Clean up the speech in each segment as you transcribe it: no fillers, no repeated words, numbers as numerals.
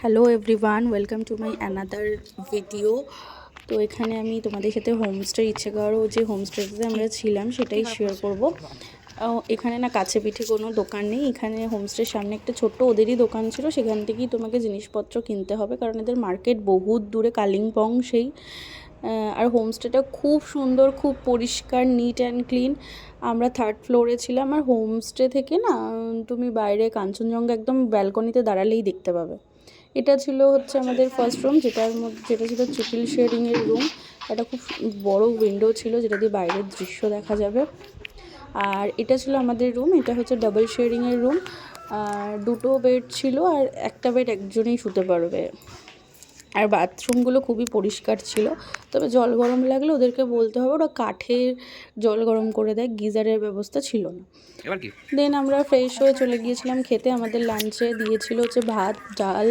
Hello everyone, welcome to my another video. তো এখানে আমি তোমাদের সাথে হোমস্টে ইচ্ছেগাঁও যে হোমস্টেতে আমরা ছিলাম সেটাই শেয়ার করব। এখানে না কাছে পিঠে কোনো দোকান নেই। এখানে হোমস্টের সামনে একটা ছোট্ট ওদেরই দোকান ছিল, সেখান থেকেই তোমাকে জিনিসপত্র কিনতে হবে, কারণ এদের মার্কেট বহুত দূরে, কালিম্পং সেই। আর হোমস্টেটা খুব সুন্দর, খুব পরিষ্কার, নিট অ্যান্ড ক্লিন। আমরা 3rd ফ্লোরে ছিলাম। আর হোমস্টে থেকে না তুমি বাইরে কাঞ্চনজঙ্ঘা একদম ব্যালকনিতে দাঁড়ালেই দেখতে পাবে। এটা ছিল হচ্ছে আমাদের ফার্স্ট রুম, যেটা ছিল ট্রিপল শেয়ারিংয়ের রুম। একটা খুব বড় উইন্ডো ছিল যেটা দিয়ে বাইরের দৃশ্য দেখা যাবে। আর এটা ছিল আমাদের রুম, এটা হচ্ছে ডাবল শেয়ারিংয়ের রুম। আর 2টো বেড ছিল, আর একটা বেড একজনেই শুতে পারবে। আর বাথরুমগুলো খুবই পরিষ্কার ছিল, তবে জল গরম লাগলে ওদেরকে বলতে হবে, ওরা কাঠের জল গরম করে দেয়, গিজারের ব্যবস্থা ছিল না। দেন আমরা ফ্রেশ হয়ে চলে গিয়েছিলাম খেতে। আমাদের লাঞ্চে দিয়েছিল হচ্ছে ভাত, ডাল,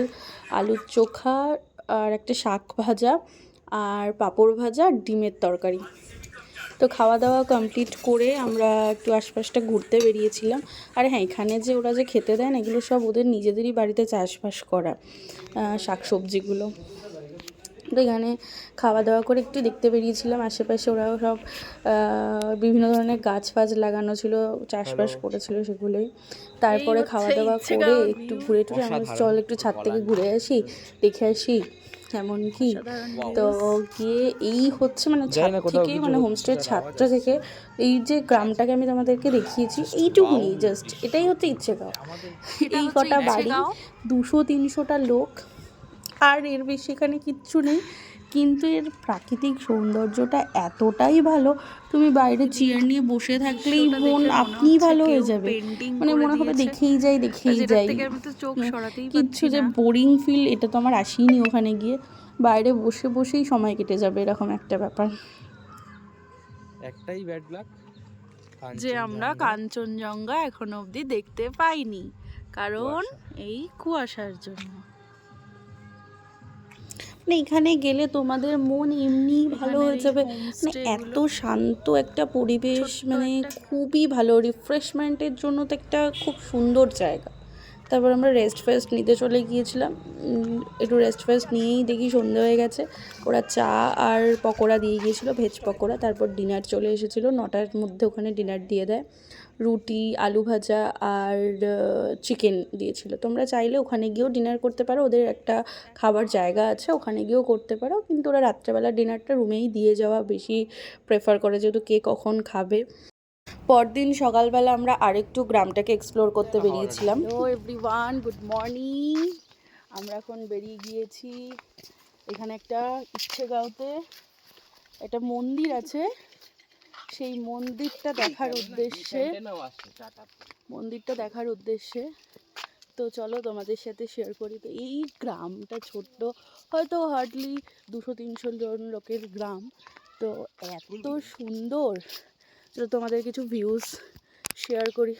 আলুর চোখা, আর একটা শাক ভাজা, আর পাঁপড় ভাজা, আর ডিমের তরকারি। তো খাওয়া দাওয়া কমপ্লিট করে আমরা একটু আশপাশটা ঘুরতে বেরিয়েছিলাম। আর হ্যাঁ, এখানে যে ওরা যে খেতে দেন এগুলো সব ওদের নিজেদেরই বাড়িতে চাষবাস করা শাকসবজিগুলো। তো এখানে খাওয়া দাওয়া করে একটু দেখতে বেরিয়েছিলাম আশেপাশে। ওরাও সব বিভিন্ন ধরনের গাছ ফাছ লাগানো ছিল, চাষবাস করেছিল সেগুলোই। তারপরে খাওয়া দাওয়া করে একটু ঘুরে টুরে আমরা চল একটু ছাদ থেকে ঘুরে আসি, দেখে আসি কেমন কি। তো গিয়ে এই হচ্ছে মানে ছাদ থেকে, মানে হোমস্টের ছাদটা থেকে এই যে গ্রামটাকে আমি তোমাদেরকে দেখিয়েছি, এইটুকুনি জাস্ট, এটাই হচ্ছে ইচ্ছেগাঁও। এই কটা বাড়ি, 200-300টা লোক, আর এর বেশি এখানে কিচ্ছু নেই। কিন্তু এর প্রাকৃতিক সৌন্দর্যটা এতটাই ভালো, তুমি বাইরে চেয়ার নিয়ে বসে থাকলেই মন আপনি ভালো হয়ে যাবে, মানে মনে হবে দেখেই যাই। কিচ্ছু যে বোরিং ফিল, এটা তো আমার আসেনি ওখানে গিয়ে। বাইরে বসে বসেই সময় কেটে যাবে, এরকম একটা ব্যাপার। একটাই ব্যাড লাক যে আমরা কাঞ্চনজঙ্ঘা এখনো অবধি দেখতে পাইনি, কারণ এই কুয়াশার জন্য। মানে এখানে গেলে তোমাদের মন এমনি ভালো হয়ে যাবে, মানে এত শান্ত একটা পরিবেশ, মানে খুবই ভালো। রিফ্রেশমেন্টের জন্য তো একটা খুব সুন্দর জায়গা। তারপর আমরা রেস্ট ফেস্ট নিতে চলে গিয়েছিলাম। একটু রেস্ট ফেস্ট নিয়েই দেখি সন্ধে হয়ে গেছে। ওরা চা আর পকোড়া দিয়ে গিয়েছিলো, ভেজ পকোড়া। তারপর ডিনার চলে এসেছিলো, 9টার মধ্যে ওখানে ডিনার দিয়ে দেয়। রুটি, আলু ভাজা আর চিকেন দিয়েছিল। তোমরা চাইলে ওখানে গিয়েও ডিনার করতে পারো, ওদের একটা খাবার জায়গা আছে, ওখানে গিয়েও করতে পারো। কিন্তু ওরা রাত্রেবেলা ডিনারটা রুমেই দিয়ে যাওয়া বেশি প্রেফার করে, যেহেতু কে কখন খাবে। পরদিন সকালবেলা আমরা আরেকটু গ্রামটাকে এক্সপ্লোর করতে বেরিয়েছিলাম। Hello everyone, good morning. আমরা এখন বেরিয়ে গিয়েছি। এখানে একটা ইচ্ছেগাঁওতে একটা মন্দির আছে, সেই মন্দিরটা দেখার উদ্দেশ্যে তো চলো তোমাদের সাথে শেয়ার করি। তো এই গ্রামটা ছোট্ট, হয়তো হার্ডলি 200-300 জন লোকের গ্রাম, তো এত সুন্দর। তো তোমাদের কিছু ভিউজ শেয়ার করি।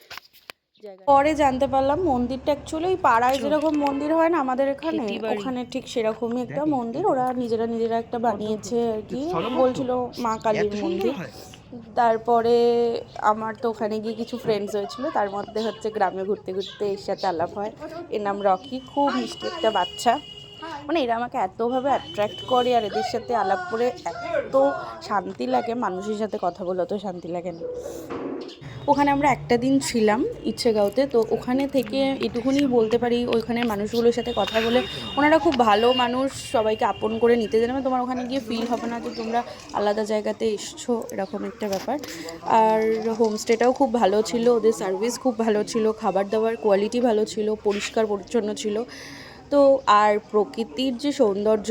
পরে জানতে পারলাম মন্দিরটা অ্যাকচুয়ালি ওই পাড়ায় যেরকম মন্দির হয় না আমাদের এখানে, ওখানে ঠিক সেরকমই একটা মন্দির। ওরা নিজেরা একটা বানিয়েছে আর কি, বলছিল মা কালীর মন্দির। তারপরে আমার তো ওখানে গিয়ে কিছু ফ্রেন্ডস হয়েছিল, তার মধ্যে হচ্ছে গ্রামে ঘুরতে ঘুরতে এর সাথে আলাপ হয়। এর নাম রকি, খুব মিষ্টি একটা বাচ্চা। মানে এরা আমাকে এতভাবে অ্যাট্রাক্ট করে, আর এদের সাথে আলাপ করে এত শান্তি লাগে, মানুষের সাথে কথা বলে অত শান্তি লাগে না। ওখানে আমরা একটা দিন ছিলাম ইচ্ছেগাঁওতে। তো ওখানে থেকে এটুকুনি বলতে পারি, ওইখানের মানুষগুলোর সাথে কথা বলে, ওনারা খুব ভালো মানুষ, সবাইকে আপন করে নিতে জানে। তোমার ওখানে গিয়ে ফিল হবে না যে তোমরা আলাদা জায়গাতে এসছো, এরকম একটা ব্যাপার। আর হোমস্টেটাও খুব ভালো ছিল, ওদের সার্ভিস খুব ভালো ছিল, খাবার দাবার কোয়ালিটি ভালো ছিল, পরিষ্কার পরিচ্ছন্ন ছিল। তো আর প্রকৃতির যে সৌন্দর্য,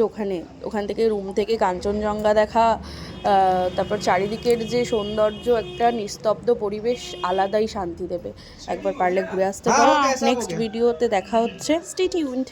ওখান থেকে রুম থেকে কাঞ্চনজঙ্ঘা দেখা, তারপর চারিদিকের যে সৌন্দর্য, একটা নিস্তব্ধ পরিবেশ আলাদাই শান্তি দেবে। একবার পারলে ঘুরে আসতে পারো। নেক্সট ভিডিওতে দেখা হচ্ছে, স্টে টিউনড।